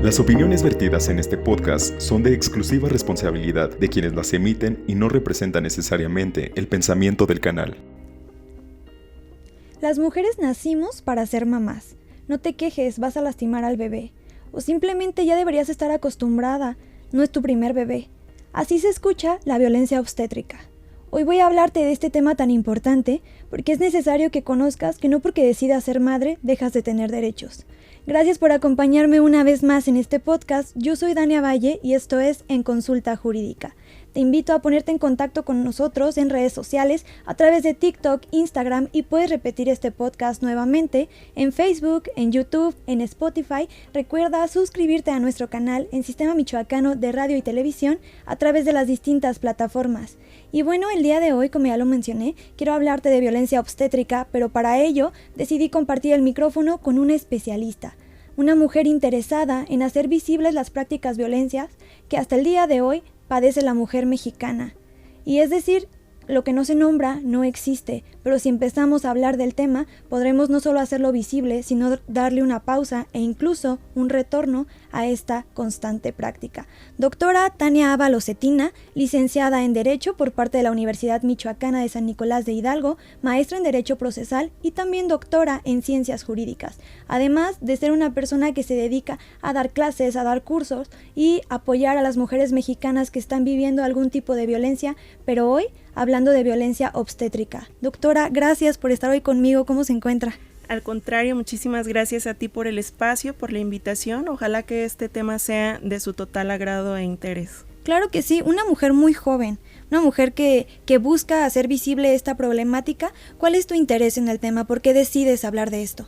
Las opiniones vertidas en este podcast son de exclusiva responsabilidad de quienes las emiten y no representan necesariamente el pensamiento del canal. Las mujeres nacimos para ser mamás. No te quejes, vas a lastimar al bebé. O simplemente ya deberías estar acostumbrada, no es tu primer bebé. Así se escucha la violencia obstétrica. Hoy voy a hablarte de este tema tan importante porque es necesario que conozcas que no porque decidas ser madre dejas de tener derechos. Gracias por acompañarme una vez más en este podcast. Yo soy Dania Valle y esto es En Consulta Jurídica. Te invito a ponerte en contacto con nosotros en redes sociales a través de TikTok, Instagram y puedes repetir este podcast nuevamente en Facebook, en YouTube, en Spotify. Recuerda suscribirte a nuestro canal en Sistema Michoacano de Radio y Televisión a través de las distintas plataformas. Y bueno, el día de hoy, como ya lo mencioné, quiero hablarte de violencia obstétrica, pero para ello decidí compartir el micrófono con una especialista. Una mujer interesada en hacer visibles las prácticas violencias que hasta el día de hoy padece la mujer mexicana. Y es decir, lo que no se nombra no existe, pero si empezamos a hablar del tema, podremos no solo hacerlo visible, sino darle una pausa e incluso un retorno a esta constante práctica. Doctora Tania Ábalos Cetina, licenciada en Derecho por parte de la Universidad Michoacana de San Nicolás de Hidalgo, maestra en Derecho Procesal y también doctora en Ciencias Jurídicas, además de ser una persona que se dedica a dar clases, a dar cursos y apoyar a las mujeres mexicanas que están viviendo algún tipo de violencia, pero hoy hablando de violencia obstétrica. Doctora, gracias por estar hoy conmigo. ¿Cómo se encuentra? Al contrario, muchísimas gracias a ti por el espacio, por la invitación. Ojalá que este tema sea de su total agrado e interés. Claro que sí, una mujer muy joven, una mujer que busca hacer visible esta problemática. ¿Cuál es tu interés en el tema? ¿Por qué decides hablar de esto?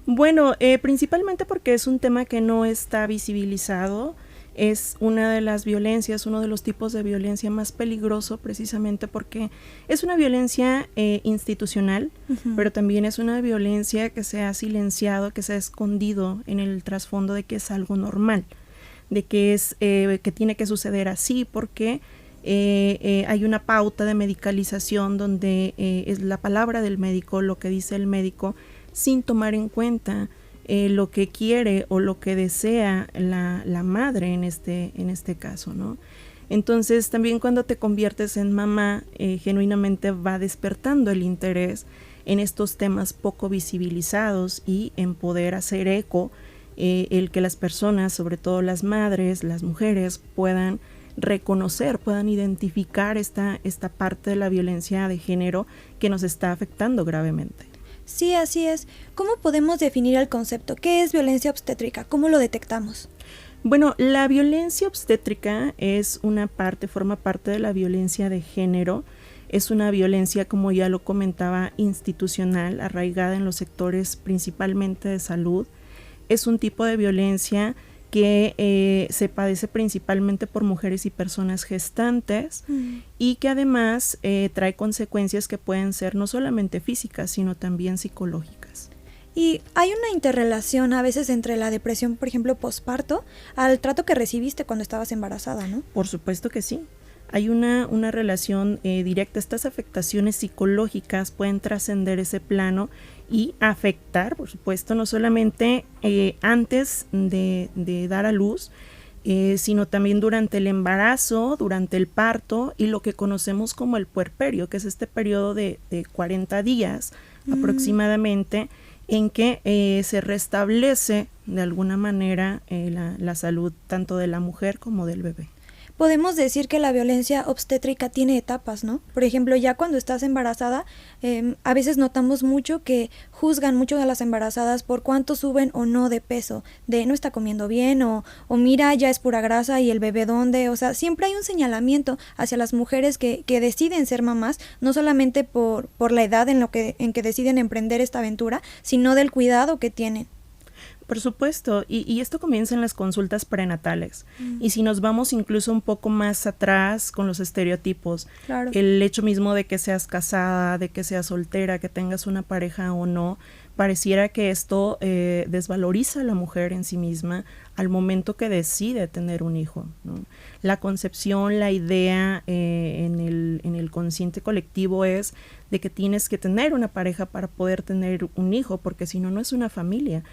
Bueno, principalmente porque es un tema que no está visibilizado. Es una de las violencias, uno de los tipos de violencia más peligroso precisamente porque es una violencia institucional, pero también es una violencia que se ha silenciado, que se ha escondido en el trasfondo de que es algo normal, de que es que tiene que suceder así porque hay una pauta de medicalización donde es la palabra del médico, lo que dice el médico, sin tomar en cuenta lo que quiere o lo que desea la madre en este caso, ¿no? Entonces también cuando te conviertes en mamá, genuinamente va despertando el interés en estos temas poco visibilizados y en poder hacer eco, el que las personas, sobre todo las madres, las mujeres, puedan reconocer, puedan identificar esta parte de la violencia de género que nos está afectando gravemente. Sí, así es. ¿Cómo podemos definir el concepto? ¿Qué es violencia obstétrica? ¿Cómo lo detectamos? Bueno, la violencia obstétrica forma parte de la violencia de género. Es una violencia, como ya lo comentaba, institucional, arraigada en los sectores principalmente de salud. Es un tipo de violencia que se padece principalmente por mujeres y personas gestantes y que además trae consecuencias que pueden ser no solamente físicas, sino también psicológicas. Y hay una interrelación a veces entre la depresión, por ejemplo, posparto, al trato que recibiste cuando estabas embarazada, ¿no? Por supuesto que sí. Hay una relación directa. Estas afectaciones psicológicas pueden trascender ese plano y afectar, por supuesto, no solamente antes de dar a luz, sino también durante el embarazo, durante el parto y lo que conocemos como el puerperio, que es este periodo de 40 días aproximadamente, en que se restablece de alguna manera la salud tanto de la mujer como del bebé. Podemos decir que la violencia obstétrica tiene etapas, ¿no? Por ejemplo, ya cuando estás embarazada, a veces notamos mucho que juzgan mucho a las embarazadas por cuánto suben o no de peso, de no está comiendo bien o mira, ya es pura grasa y el bebé dónde, o sea, siempre hay un señalamiento hacia las mujeres que deciden ser mamás, no solamente por la edad en que deciden emprender esta aventura, sino del cuidado que tienen. Por supuesto, y esto comienza en las consultas prenatales. Y si nos vamos incluso un poco más atrás con los estereotipos, claro. El hecho mismo de que seas casada, de que seas soltera, que tengas una pareja o no, pareciera que esto desvaloriza a la mujer en sí misma al momento que decide tener un hijo, ¿no? La concepción, la idea en el consciente colectivo es de que tienes que tener una pareja para poder tener un hijo, porque si no, no es una familia.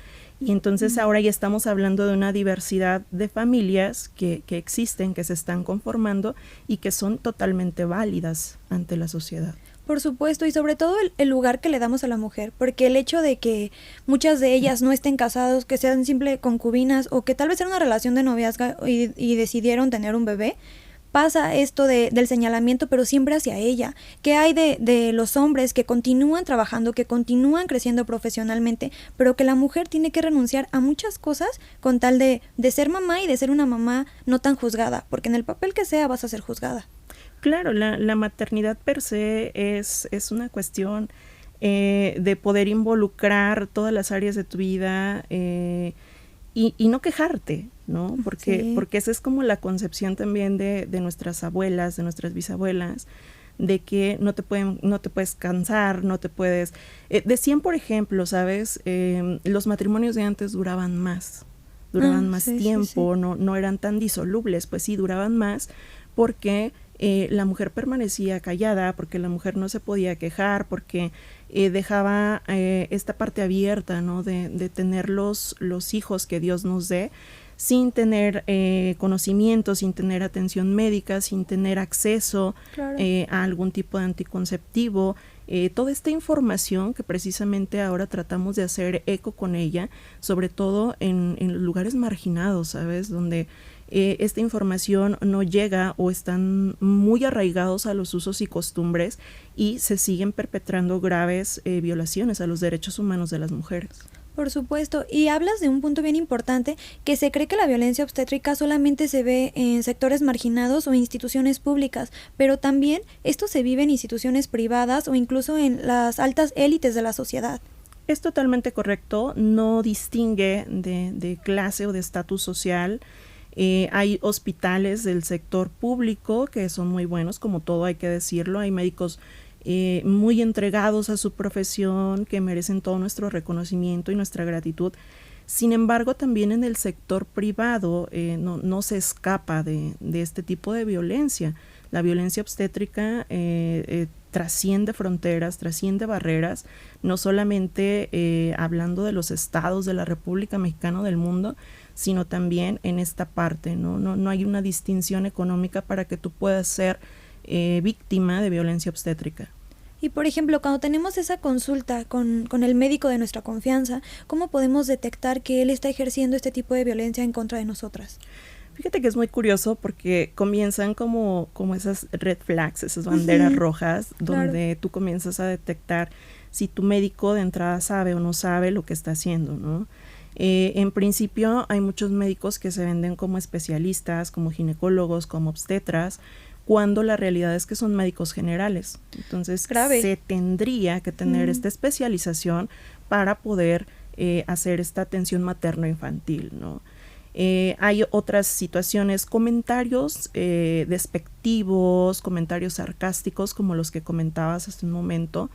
Y entonces ahora ya estamos hablando de una diversidad de familias que existen, que se están conformando y que son totalmente válidas ante la sociedad. Por supuesto, y sobre todo el lugar que le damos a la mujer, porque el hecho de que muchas de ellas no estén casados, que sean simple concubinas o que tal vez era una relación de noviazgo y decidieron tener un bebé, pasa esto del señalamiento, pero siempre hacia ella. ¿Qué hay de los hombres que continúan trabajando, que continúan creciendo profesionalmente, pero que la mujer tiene que renunciar a muchas cosas con tal de ser mamá y de ser una mamá no tan juzgada? Porque en el papel que sea vas a ser juzgada. Claro, la maternidad per se es una cuestión de poder involucrar todas las áreas de tu vida y no quejarte, ¿no? Porque esa es como la concepción también de nuestras abuelas, de nuestras bisabuelas, de que no te puedes cansar, no te puedes... decían, por ejemplo, ¿sabes? Los matrimonios de antes duraban más tiempo, sí. No eran tan disolubles, pues sí, duraban más porque la mujer permanecía callada, porque la mujer no se podía quejar, porque dejaba esta parte abierta, ¿no? De tener los hijos que Dios nos dé, sin tener conocimiento, sin tener atención médica, sin tener acceso a algún tipo de anticonceptivo. Toda esta información que precisamente ahora tratamos de hacer eco con ella, sobre todo en lugares marginados, ¿sabes? Donde esta información no llega o están muy arraigados a los usos y costumbres y se siguen perpetrando graves violaciones a los derechos humanos de las mujeres. Por supuesto, y hablas de un punto bien importante, que se cree que la violencia obstétrica solamente se ve en sectores marginados o instituciones públicas, pero también esto se vive en instituciones privadas o incluso en las altas élites de la sociedad. Es totalmente correcto, no distingue de clase o de estatus social. Hay hospitales del sector público que son muy buenos, como todo hay que decirlo, hay médicos muy entregados a su profesión, que merecen todo nuestro reconocimiento y nuestra gratitud. Sin embargo, también en el sector privado no se escapa de este tipo de violencia. La violencia obstétrica trasciende fronteras, trasciende barreras, no solamente hablando de los estados de la República Mexicana o del mundo, sino también en esta parte, no hay una distinción económica para que tú puedas ser víctima de violencia obstétrica. Y por ejemplo, cuando tenemos esa consulta con el médico de nuestra confianza, ¿cómo podemos detectar que él está ejerciendo este tipo de violencia en contra de nosotras? Fíjate que es muy curioso porque comienzan como esas red flags, esas banderas rojas, donde tú comienzas a detectar si tu médico de entrada sabe o no sabe lo que está haciendo, ¿no? En principio hay muchos médicos que se venden como especialistas, como ginecólogos, como obstetras, cuando la realidad es que son médicos generales. Entonces se tendría que tener esta especialización para poder hacer esta atención materno-infantil, ¿no? Hay otras situaciones, comentarios despectivos, comentarios sarcásticos, como los que comentabas hace un momento,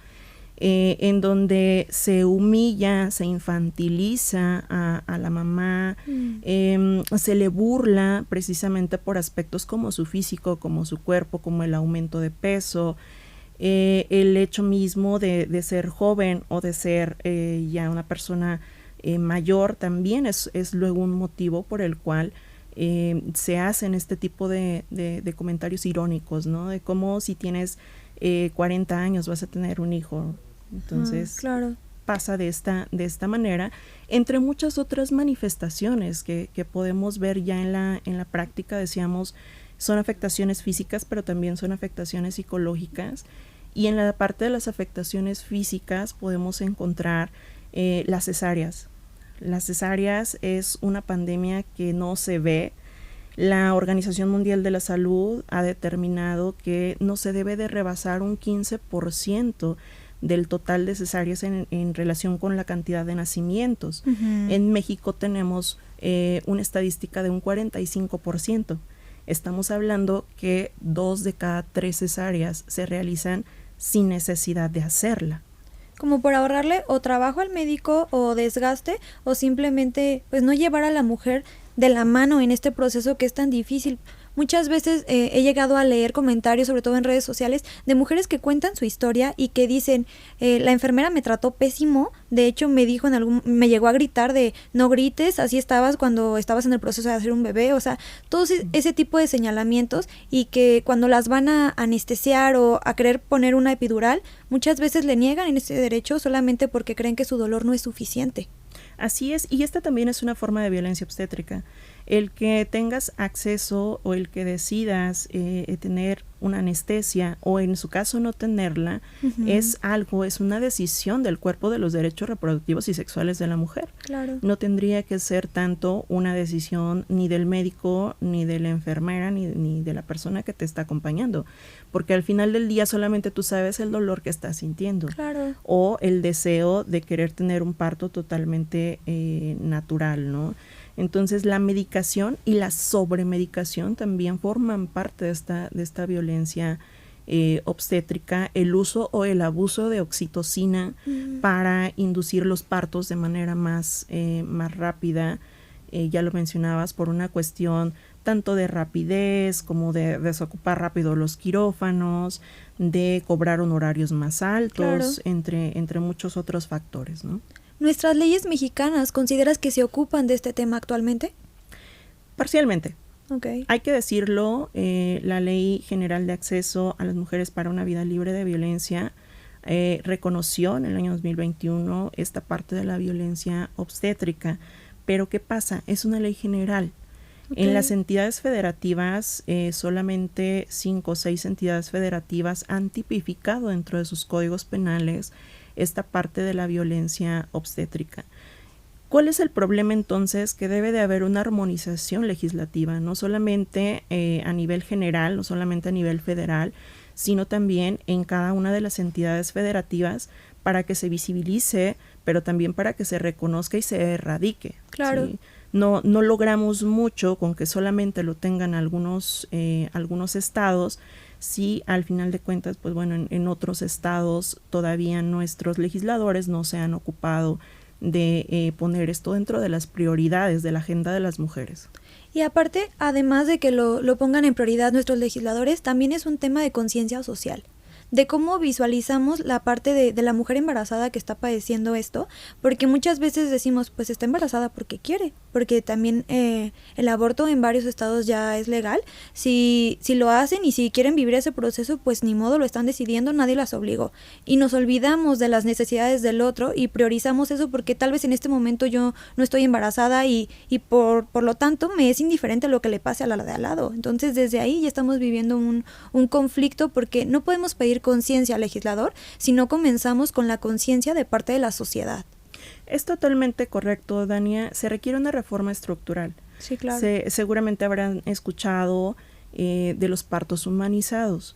en donde se humilla, se infantiliza a la mamá, se le burla precisamente por aspectos como su físico, como su cuerpo, como el aumento de peso, el hecho mismo de ser joven o de ser ya una persona mayor también es luego un motivo por el cual se hacen este tipo de comentarios irónicos, ¿no? De cómo si tienes 40 años vas a tener un hijo. Entonces pasa de esta manera, entre muchas otras manifestaciones que podemos ver ya en la práctica. Decíamos, son afectaciones físicas, pero también son afectaciones psicológicas, y en la parte de las afectaciones físicas podemos encontrar las cesáreas. Las cesáreas es una pandemia que no se ve. La Organización Mundial de la Salud ha determinado que no se debe de rebasar un 15% del total de cesáreas en relación con la cantidad de nacimientos. En México tenemos una estadística de un 45%. Estamos hablando que 2 de cada 3 cesáreas se realizan sin necesidad de hacerla. Como por ahorrarle o trabajo al médico o desgaste, o simplemente pues no llevar a la mujer de la mano en este proceso que es tan difícil, muchas veces he llegado a leer comentarios, sobre todo en redes sociales, de mujeres que cuentan su historia y que dicen, la enfermera me trató pésimo, de hecho me dijo me llegó a gritar de no grites, así estabas cuando estabas en el proceso de hacer un bebé, o sea, todo ese tipo de señalamientos, y que cuando las van a anestesiar o a querer poner una epidural, muchas veces le niegan en ese derecho solamente porque creen que su dolor no es suficiente. Así es, y esta también es una forma de violencia obstétrica. El que tengas acceso o el que decidas tener una anestesia o en su caso no tenerla, es una decisión del cuerpo de los derechos reproductivos y sexuales de la mujer. Claro. No tendría que ser tanto una decisión ni del médico, ni de la enfermera, ni de la persona que te está acompañando, porque al final del día solamente tú sabes el dolor que estás sintiendo. Claro. O el deseo de querer tener un parto totalmente natural, ¿no? Entonces la medicación y la sobremedicación también forman parte de esta violencia obstétrica, el uso o el abuso de oxitocina para inducir los partos de manera más rápida, ya lo mencionabas, por una cuestión tanto de rapidez como de desocupar rápido los quirófanos, de cobrar honorarios más altos, claro, entre muchos otros factores, ¿no? ¿Nuestras leyes mexicanas consideras que se ocupan de este tema actualmente? Parcialmente. Okay. Hay que decirlo, la Ley General de Acceso a las Mujeres para una Vida Libre de Violencia reconoció en el año 2021 esta parte de la violencia obstétrica, pero ¿qué pasa? Es una ley general. Okay. En las entidades federativas, solamente 5 o 6 entidades federativas han tipificado dentro de sus códigos penales esta parte de la violencia obstétrica. ¿Cuál es el problema entonces? Que debe de haber una armonización legislativa, no solamente a nivel general, no solamente a nivel federal, sino también en cada una de las entidades federativas para que se visibilice, pero también para que se reconozca y se erradique. Claro. ¿Sí? No logramos mucho con que solamente lo tengan algunos estados, si al final de cuentas, pues bueno, en otros estados todavía nuestros legisladores no se han ocupado de poner esto dentro de las prioridades de la agenda de las mujeres. Y aparte, además de que lo pongan en prioridad nuestros legisladores, también es un tema de conciencia social, de cómo visualizamos la parte de la mujer embarazada que está padeciendo esto, porque muchas veces decimos, pues está embarazada porque quiere, porque también el aborto en varios estados ya es legal. Si lo hacen y si quieren vivir ese proceso, pues ni modo, lo están decidiendo, nadie las obligó. Y nos olvidamos de las necesidades del otro y priorizamos eso porque tal vez en este momento yo no estoy embarazada y por lo tanto me es indiferente lo que le pase a la de al lado. Entonces desde ahí ya estamos viviendo un conflicto, porque no podemos pedir conciencia al legislador si no comenzamos con la conciencia de parte de la sociedad. Es totalmente correcto, Dania. Se requiere una reforma estructural. Sí, claro. Seguramente habrán escuchado de los partos humanizados.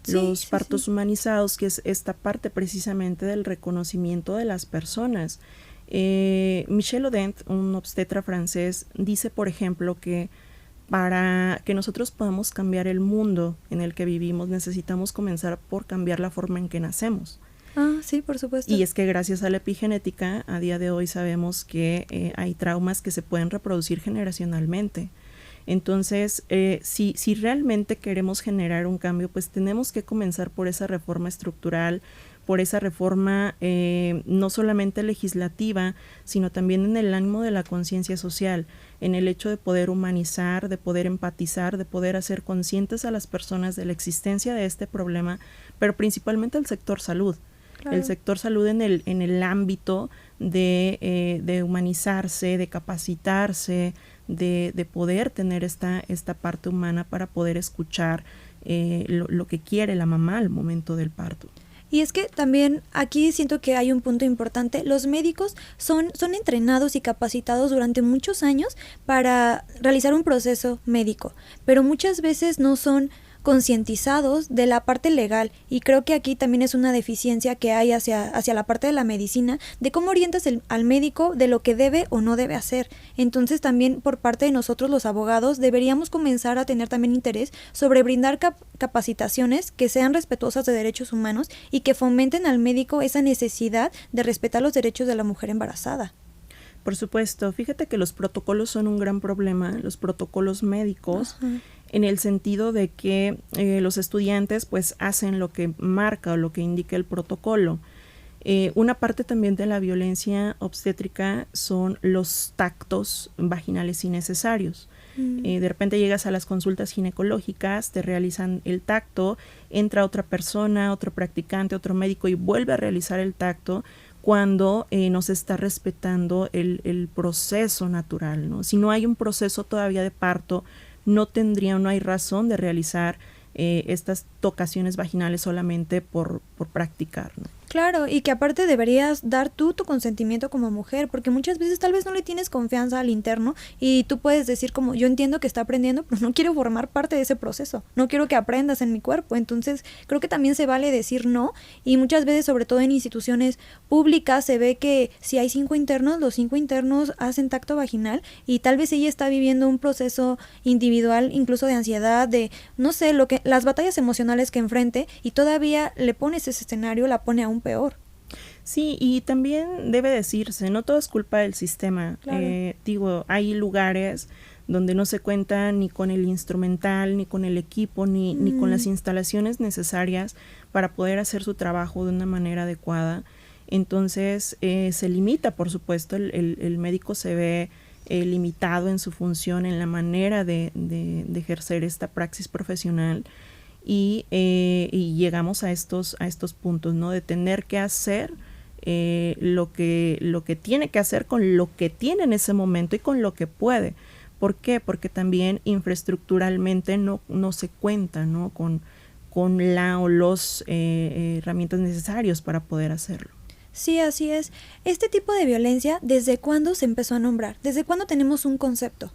Los partos humanizados, que es esta parte precisamente del reconocimiento de las personas. Michel Odent, un obstetra francés, dice, por ejemplo, que para que nosotros podamos cambiar el mundo en el que vivimos, necesitamos comenzar por cambiar la forma en que nacemos. Ah, sí, por supuesto. Y es que gracias a la epigenética, a día de hoy sabemos que hay traumas que se pueden reproducir generacionalmente. Entonces, si realmente queremos generar un cambio, pues tenemos que comenzar por esa reforma estructural, por esa reforma no solamente legislativa, sino también en el ánimo de la conciencia social, en el hecho de poder humanizar, de poder empatizar, de poder hacer conscientes a las personas de la existencia de este problema, pero principalmente el sector salud. Claro. El sector salud en el ámbito de humanizarse, de capacitarse, de poder tener esta parte humana para poder escuchar lo que quiere la mamá al momento del parto. Y es que también aquí siento que hay un punto importante. Los médicos son entrenados y capacitados durante muchos años para realizar un proceso médico, pero muchas veces no son concientizados de la parte legal, y creo que aquí también es una deficiencia que hay hacia la parte de la medicina, de cómo orientas al médico de lo que debe o no debe hacer. Entonces también por parte de nosotros los abogados deberíamos comenzar a tener también interés sobre brindar capacitaciones que sean respetuosas de derechos humanos y que fomenten al médico esa necesidad de respetar los derechos de la mujer embarazada. Por supuesto, fíjate que los protocolos son un gran problema, los protocolos médicos. en el sentido de que los estudiantes pues hacen lo que marca o lo que indica el protocolo. Una parte también de la violencia obstétrica son los tactos vaginales innecesarios. De repente llegas a las consultas ginecológicas, te realizan el tacto, entra otra persona, otro practicante, otro médico y vuelve a realizar el tacto cuando no se está respetando el proceso natural, ¿no? Si no hay un proceso todavía de parto, no hay razón de realizar estas tocaciones vaginales solamente por practicar, ¿no? Claro, y que aparte deberías dar tú tu consentimiento como mujer, porque muchas veces tal vez no le tienes confianza al interno y tú puedes decir como, yo entiendo que está aprendiendo, pero no quiero formar parte de ese proceso, no quiero que aprendas en mi cuerpo. Entonces creo que también se vale decir no, y muchas veces, sobre todo en instituciones públicas, se ve que si hay 5 internos, los 5 internos hacen tacto vaginal y tal vez ella está viviendo un proceso individual, incluso de ansiedad, de no sé, las batallas emocionales que enfrente, y todavía le pones ese escenario, la pone aún peor. Sí, y también debe decirse, no todo es culpa del sistema. Claro. Hay lugares donde no se cuenta ni con el instrumental, ni con el equipo, ni con las instalaciones necesarias para poder hacer su trabajo de una manera adecuada. Entonces se limita, por supuesto, el médico se ve limitado en su función, en la manera de ejercer esta praxis profesional. Y llegamos a estos puntos, ¿no? De tener que hacer lo que tiene que hacer con lo que tiene en ese momento y con lo que puede. ¿Por qué? Porque también infraestructuralmente no se cuenta, ¿no? con la o los herramientas necesarias para poder hacerlo. Sí, así es. Este tipo de violencia, ¿desde cuándo se empezó a nombrar? ¿Desde cuándo tenemos un concepto?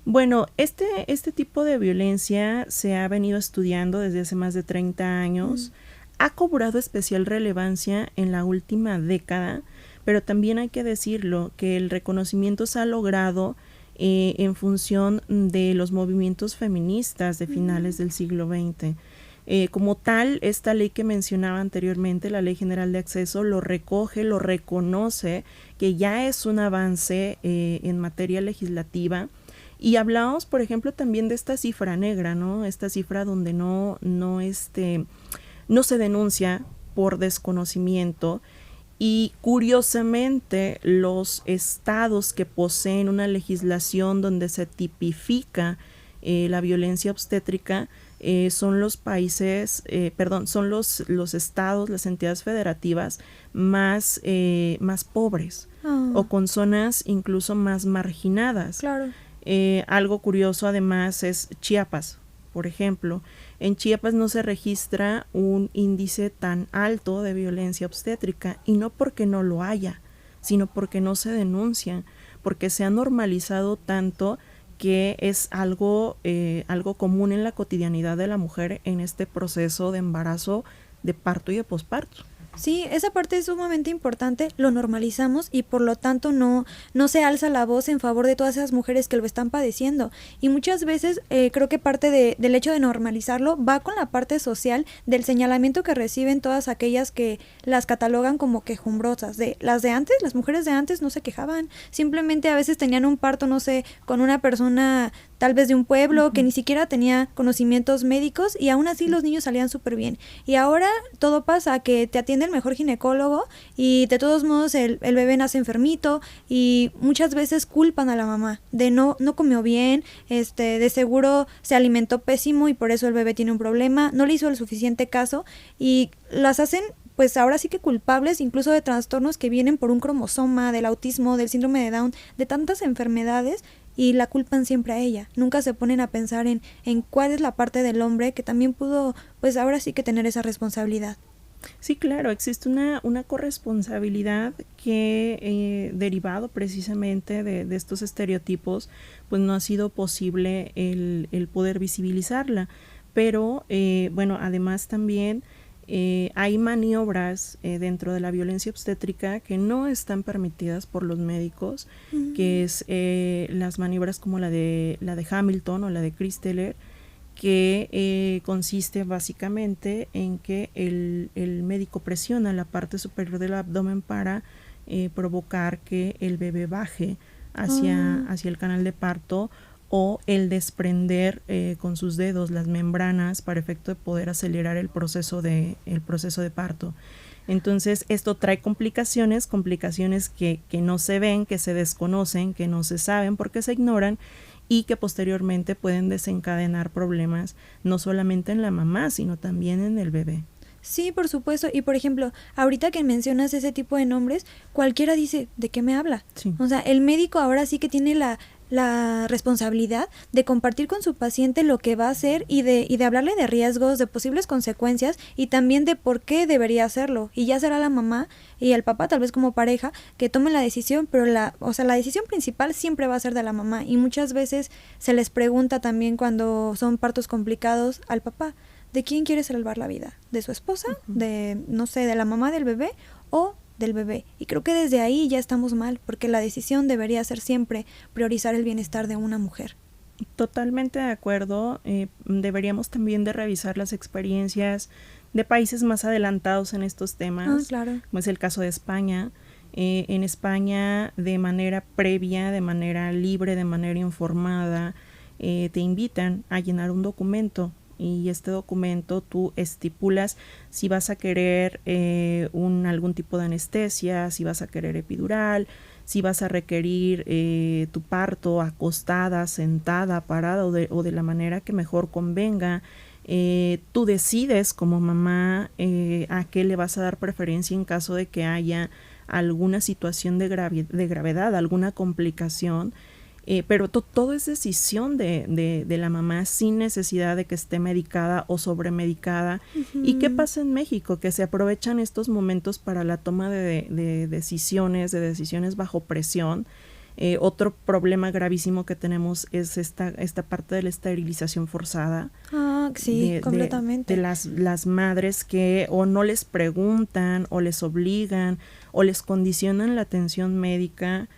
Bueno, este tipo de violencia se ha venido estudiando desde hace más de 30 años. Ha cobrado especial relevancia en la última década, pero también hay que decirlo que el reconocimiento se ha logrado en función de los movimientos feministas de finales del siglo XX. Como tal, esta ley que mencionaba anteriormente, la Ley General de Acceso, lo recoge, lo reconoce, que ya es un avance en materia legislativa. Y hablábamos, por ejemplo, también de esta cifra negra, ¿no? Esta cifra donde no se denuncia por desconocimiento. Y curiosamente, los estados que poseen una legislación donde se tipifica la violencia obstétrica son los países, son los estados, las entidades federativas más pobres o con zonas incluso más marginadas. Claro. Algo curioso además es Chiapas, por ejemplo. En Chiapas no se registra un índice tan alto de violencia obstétrica, y no porque no lo haya, sino porque no se denuncia, porque se ha normalizado tanto que es algo común en la cotidianidad de la mujer en este proceso de embarazo, de parto y de posparto. Sí, esa parte es sumamente importante, lo normalizamos y por lo tanto no se alza la voz en favor de todas esas mujeres que lo están padeciendo. Y muchas veces creo que parte del hecho de normalizarlo va con la parte social del señalamiento que reciben todas aquellas que las catalogan como quejumbrosas. Las de antes, las mujeres de antes no se quejaban, simplemente a veces tenían un parto, no sé, con una persona tal vez de un pueblo que ni siquiera tenía conocimientos médicos, y aún así los niños salían súper bien. Y ahora todo pasa a que te atiende el mejor ginecólogo y de todos modos el bebé nace enfermito, y muchas veces culpan a la mamá de no comió bien, de seguro se alimentó pésimo y por eso el bebé tiene un problema, no le hizo el suficiente caso, y las hacen pues ahora sí que culpables incluso de trastornos que vienen por un cromosoma, del autismo, del síndrome de Down, de tantas enfermedades, y la culpan siempre a ella. Nunca se ponen a pensar en cuál es la parte del hombre que también pudo, pues ahora sí que tener esa responsabilidad. Sí, claro, existe una corresponsabilidad que derivado precisamente de estos estereotipos, pues no ha sido posible el poder visibilizarla. Pero, bueno, además también hay maniobras dentro de la violencia obstétrica que no están permitidas por los médicos, que es las maniobras como la de Hamilton o la de Christeler, que consiste básicamente en que el médico presiona la parte superior del abdomen para provocar que el bebé baje hacia el canal de parto, o el desprender con sus dedos las membranas para efecto de poder acelerar el proceso de parto. Entonces esto trae complicaciones que no se ven, que se desconocen, que no se saben porque se ignoran y que posteriormente pueden desencadenar problemas no solamente en la mamá, sino también en el bebé. Sí, por supuesto. Y por ejemplo, ahorita que mencionas ese tipo de nombres, cualquiera dice, ¿de qué me habla? Sí. O sea, el médico ahora sí que tiene la responsabilidad de compartir con su paciente lo que va a hacer y de hablarle de riesgos, de posibles consecuencias y también de por qué debería hacerlo. Y ya será la mamá y el papá, tal vez como pareja, que tomen la decisión, pero la decisión principal siempre va a ser de la mamá. Y muchas veces se les pregunta también cuando son partos complicados al papá, ¿de quién quiere salvar la vida? ¿De su esposa? ¿De, no sé, de la mamá del bebé? ¿O del bebé? Y creo que desde ahí ya estamos mal, porque la decisión debería ser siempre priorizar el bienestar de una mujer. Totalmente de acuerdo. Deberíamos también de revisar las experiencias de países más adelantados en estos temas, Claro. como es el caso de España. En España, de manera previa, de manera libre, de manera informada, te invitan a llenar un documento. Y este documento tú estipulas si vas a querer algún tipo de anestesia, si vas a querer epidural, si vas a requerir tu parto acostada, sentada, parada o de la manera que mejor convenga. Tú decides como mamá a qué le vas a dar preferencia en caso de que haya alguna situación de gravedad, alguna complicación. Pero todo es decisión de la mamá sin necesidad de que esté medicada o sobremedicada. Uh-huh. ¿Y qué pasa en México? Que se aprovechan estos momentos para la toma de decisiones bajo presión. Otro problema gravísimo que tenemos es esta parte de la esterilización forzada. Sí, completamente. De las madres que o no les preguntan o les obligan o les condicionan la atención médica.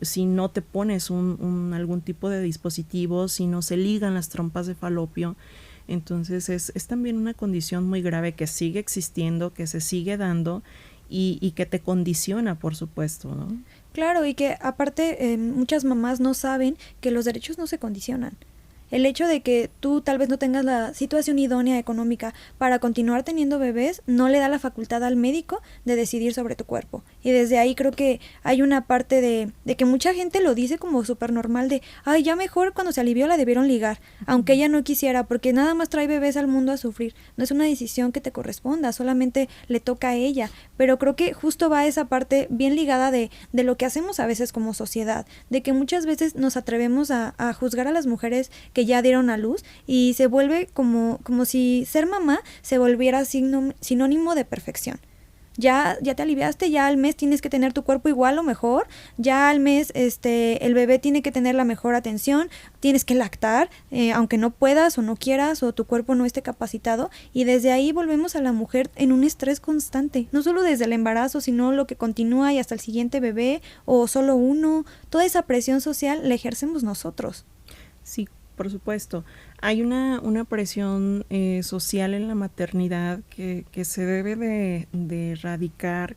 Si no te pones algún tipo de dispositivo, si no se ligan las trompas de falopio. Entonces es también una condición muy grave que sigue existiendo, que se sigue dando y que te condiciona, por supuesto, ¿no? Claro, y que aparte muchas mamás no saben que los derechos no se condicionan. El hecho de que tú tal vez no tengas la situación idónea económica para continuar teniendo bebés no le da la facultad al médico de decidir sobre tu cuerpo. Y desde ahí creo que hay una parte de que mucha gente lo dice como súper normal de, ay, ya mejor cuando se alivió la debieron ligar, aunque ella no quisiera, porque nada más trae bebés al mundo a sufrir. No es una decisión que te corresponda, solamente le toca a ella. Pero creo que justo va esa parte bien ligada de lo que hacemos a veces como sociedad, de que muchas veces nos atrevemos a juzgar a las mujeres que ya dieron a luz y se vuelve como si ser mamá se volviera sinónimo de perfección. Ya te aliviaste, ya al mes tienes que tener tu cuerpo igual o mejor, ya al mes el bebé tiene que tener la mejor atención, tienes que lactar, aunque no puedas o no quieras o tu cuerpo no esté capacitado, y desde ahí volvemos a la mujer en un estrés constante, no solo desde el embarazo, sino lo que continúa y hasta el siguiente bebé o solo uno. Toda esa presión social la ejercemos nosotros. Sí, por supuesto. Hay una presión social en la maternidad que se debe de erradicar,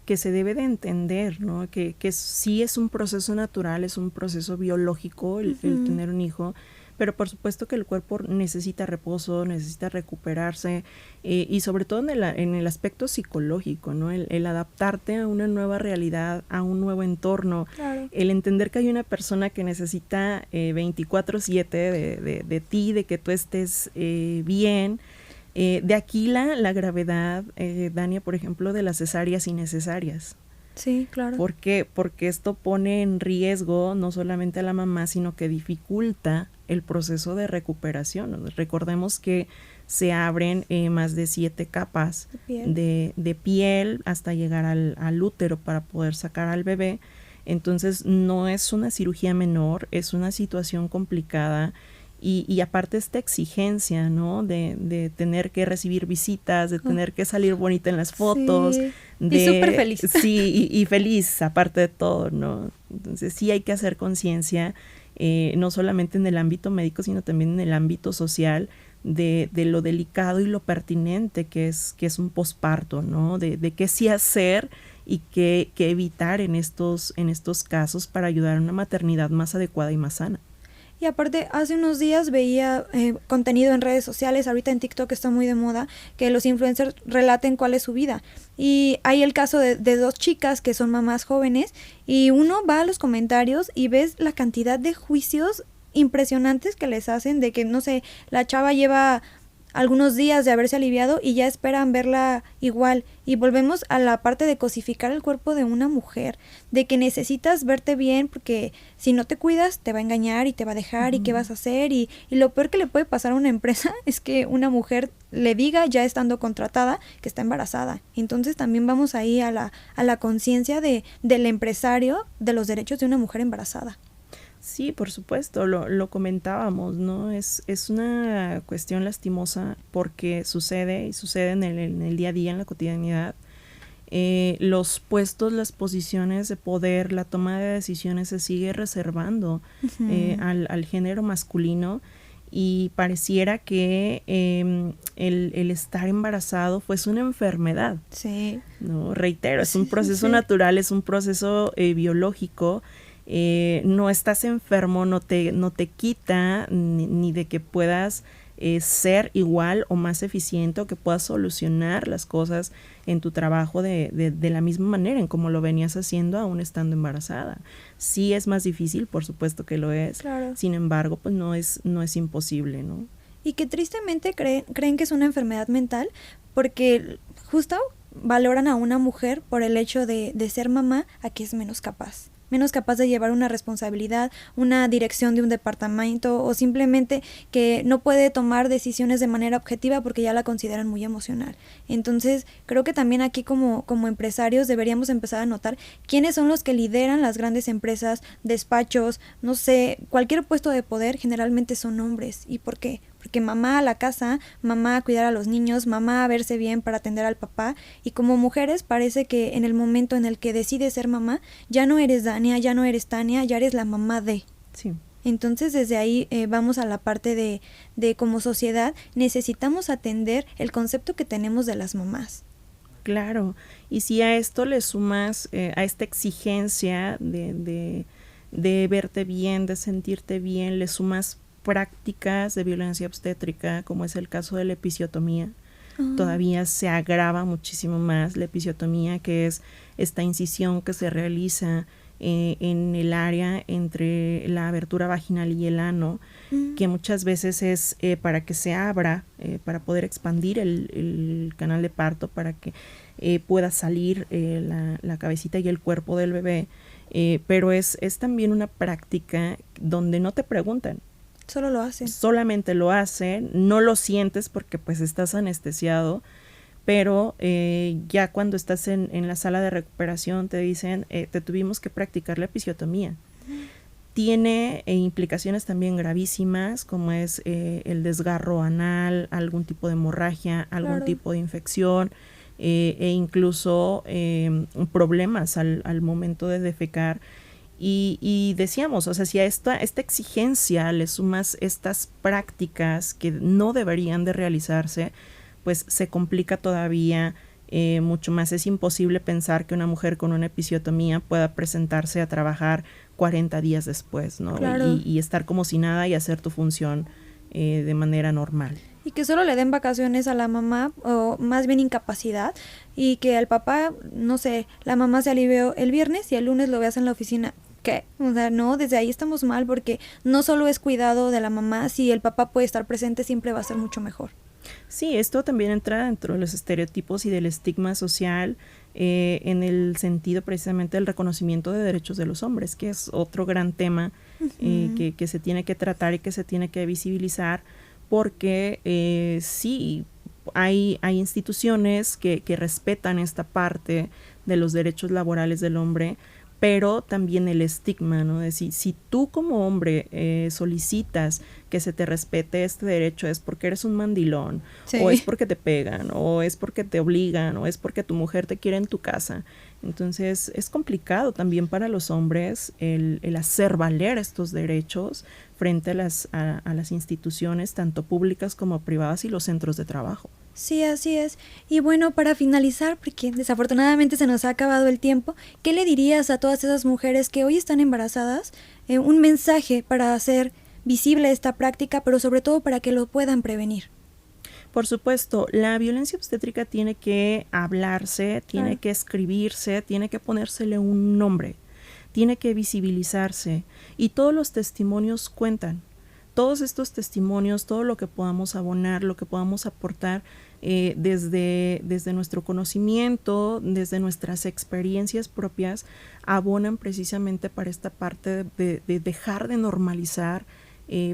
que se debe de entender, ¿no? Que sí es un proceso natural, es un proceso biológico el tener un hijo, pero por supuesto que el cuerpo necesita reposo, necesita recuperarse y sobre todo en el aspecto psicológico, ¿no? El adaptarte a una nueva realidad, a un nuevo entorno, claro. El entender que hay una persona que necesita 24/7 de ti, de que tú estés bien. De aquí la gravedad, Dania, por ejemplo, de las cesáreas innecesarias. Sí, claro. ¿Por qué? Porque esto pone en riesgo no solamente a la mamá, sino que dificulta el proceso de recuperación. Recordemos que se abren más de 7 capas de piel hasta llegar al útero para poder sacar al bebé. Entonces no es una cirugía menor, es una situación complicada. Y aparte esta exigencia, ¿no? De tener que recibir visitas, de tener que salir bonita en las fotos. Sí. Y súper feliz. Sí, y feliz, aparte de todo, ¿no? Entonces sí hay que hacer conciencia, no solamente en el ámbito médico, sino también en el ámbito social, de lo delicado y lo pertinente que es un posparto, ¿no? De qué sí hacer y qué evitar en estos casos para ayudar a una maternidad más adecuada y más sana. Y aparte, hace unos días veía contenido en redes sociales, ahorita en TikTok está muy de moda, que los influencers relaten cuál es su vida. Y hay el caso de 2 chicas que son mamás jóvenes, y uno va a los comentarios y ves la cantidad de juicios impresionantes que les hacen, de que, no sé, la chava lleva algunos días de haberse aliviado y ya esperan verla igual. Y volvemos a la parte de cosificar el cuerpo de una mujer, de que necesitas verte bien porque si no te cuidas te va a engañar y te va a dejar y qué vas a hacer. Y lo peor que le puede pasar a una empresa es que una mujer le diga, ya estando contratada, que está embarazada. Entonces también vamos ahí a la conciencia del empresario de los derechos de una mujer embarazada. Sí, por supuesto, lo comentábamos, ¿no? Es una cuestión lastimosa porque sucede en el día a día, en la cotidianidad. Los puestos, las posiciones de poder, la toma de decisiones se sigue reservando al género masculino, y pareciera que el estar embarazado fuese una enfermedad. Sí. No, reitero, es un proceso natural, es un proceso biológico. No estás enfermo, no te quita ni de que puedas ser igual o más eficiente, o que puedas solucionar las cosas en tu trabajo de la misma manera en como lo venías haciendo aún estando embarazada. Sí es más difícil, por supuesto que lo es. Claro. Sin embargo, pues no es imposible, ¿no? Y que tristemente creen que es una enfermedad mental, porque justo valoran a una mujer por el hecho de ser mamá, a que es menos capaz de llevar una responsabilidad, una dirección de un departamento, o simplemente que no puede tomar decisiones de manera objetiva porque ya la consideran muy emocional. Entonces, creo que también aquí como empresarios deberíamos empezar a notar quiénes son los que lideran las grandes empresas, despachos, no sé, cualquier puesto de poder, generalmente son hombres. ¿Y por qué? Porque mamá a la casa, mamá a cuidar a los niños, mamá a verse bien para atender al papá, y como mujeres parece que en el momento en el que decides ser mamá, ya no eres Dania, ya no eres Tania, ya eres la mamá de. Sí. Entonces desde ahí vamos a la parte de como sociedad necesitamos atender el concepto que tenemos de las mamás. Claro, y si a esto le sumas a esta exigencia de verte bien, de sentirte bien, le sumas prácticas de violencia obstétrica, como es el caso de la episiotomía, todavía se agrava muchísimo más la episiotomía, que es esta incisión que se realiza en el área entre la abertura vaginal y el ano, que muchas veces es para que se abra, para poder expandir el canal de parto, para que pueda salir la cabecita y el cuerpo del bebé, pero es también una práctica donde no te preguntan. Solo lo hacen. Solamente lo hacen, no lo sientes porque pues estás anestesiado, pero ya cuando estás en la sala de recuperación te dicen, te tuvimos que practicar la episiotomía. Tiene implicaciones también gravísimas, como es el desgarro anal, algún tipo de hemorragia, algún tipo de infección, e incluso problemas al momento de defecar. Y decíamos, o sea, si a esta exigencia le sumas estas prácticas que no deberían de realizarse, pues se complica todavía mucho más. Es imposible pensar que una mujer con una episiotomía pueda presentarse a trabajar 40 días después, ¿no? Claro. Y estar como si nada y hacer tu función de manera normal. Y que solo le den vacaciones a la mamá, o más bien incapacidad, y que al papá, no sé, la mamá se alivió el viernes y el lunes lo veas en la oficina. ¿Qué? O sea, no, desde ahí estamos mal, porque no solo es cuidado de la mamá, si el papá puede estar presente siempre va a ser mucho mejor. Sí, esto también entra dentro de los estereotipos y del estigma social, en el sentido precisamente del reconocimiento de derechos de los hombres, que es otro gran tema que se tiene que tratar y que se tiene que visibilizar, porque sí, hay instituciones que respetan esta parte de los derechos laborales del hombre, pero también el estigma, ¿no? Es decir, si tú como hombre solicitas que se te respete este derecho, es porque eres un mandilón, sí, o es porque te pegan, o es porque te obligan, o es porque tu mujer te quiere en tu casa. Entonces es complicado también para los hombres el hacer valer estos derechos frente a las instituciones, tanto públicas como privadas, y los centros de trabajo. Sí, así es. Y bueno, para finalizar, porque desafortunadamente se nos ha acabado el tiempo, ¿qué le dirías a todas esas mujeres que hoy están embarazadas? Un mensaje para hacer visible esta práctica, pero sobre todo para que lo puedan prevenir. Por supuesto, la violencia obstétrica tiene que hablarse, tiene que escribirse, tiene que ponérsele un nombre, tiene que visibilizarse y todos los testimonios cuentan. Todos estos testimonios, todo lo que podamos abonar, lo que podamos aportar desde nuestro conocimiento, desde nuestras experiencias propias, abonan precisamente para esta parte de dejar de normalizar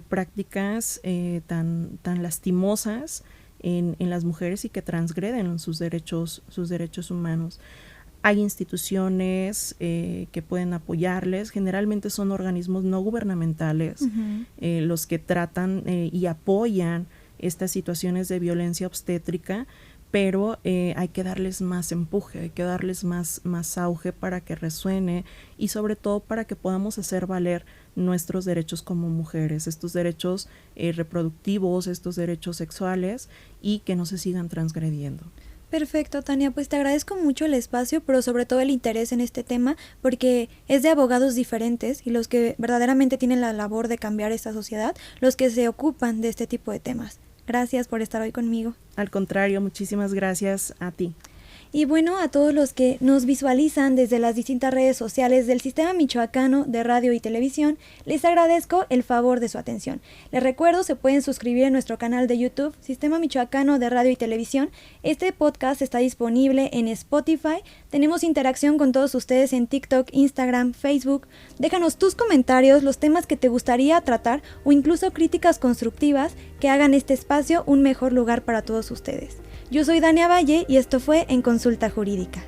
prácticas tan lastimosas en las mujeres y que transgreden sus derechos humanos. Hay instituciones que pueden apoyarles, generalmente son organismos no gubernamentales los que tratan y apoyan estas situaciones de violencia obstétrica, pero hay que darles más empuje, hay que darles más auge para que resuene y sobre todo para que podamos hacer valer nuestros derechos como mujeres, estos derechos reproductivos, estos derechos sexuales y que no se sigan transgrediendo. Perfecto, Tania, pues te agradezco mucho el espacio, pero sobre todo el interés en este tema, porque es de abogados diferentes y los que verdaderamente tienen la labor de cambiar esta sociedad, los que se ocupan de este tipo de temas. Gracias por estar hoy conmigo. Al contrario, muchísimas gracias a ti. Y bueno, a todos los que nos visualizan desde las distintas redes sociales del Sistema Michoacano de Radio y Televisión, les agradezco el favor de su atención. Les recuerdo, se pueden suscribir a nuestro canal de YouTube, Sistema Michoacano de Radio y Televisión. Este podcast está disponible en Spotify. Tenemos interacción con todos ustedes en TikTok, Instagram, Facebook. Déjanos tus comentarios, los temas que te gustaría tratar o incluso críticas constructivas que hagan este espacio un mejor lugar para todos ustedes. Yo soy Dania Valle y esto fue En Consulta Jurídica.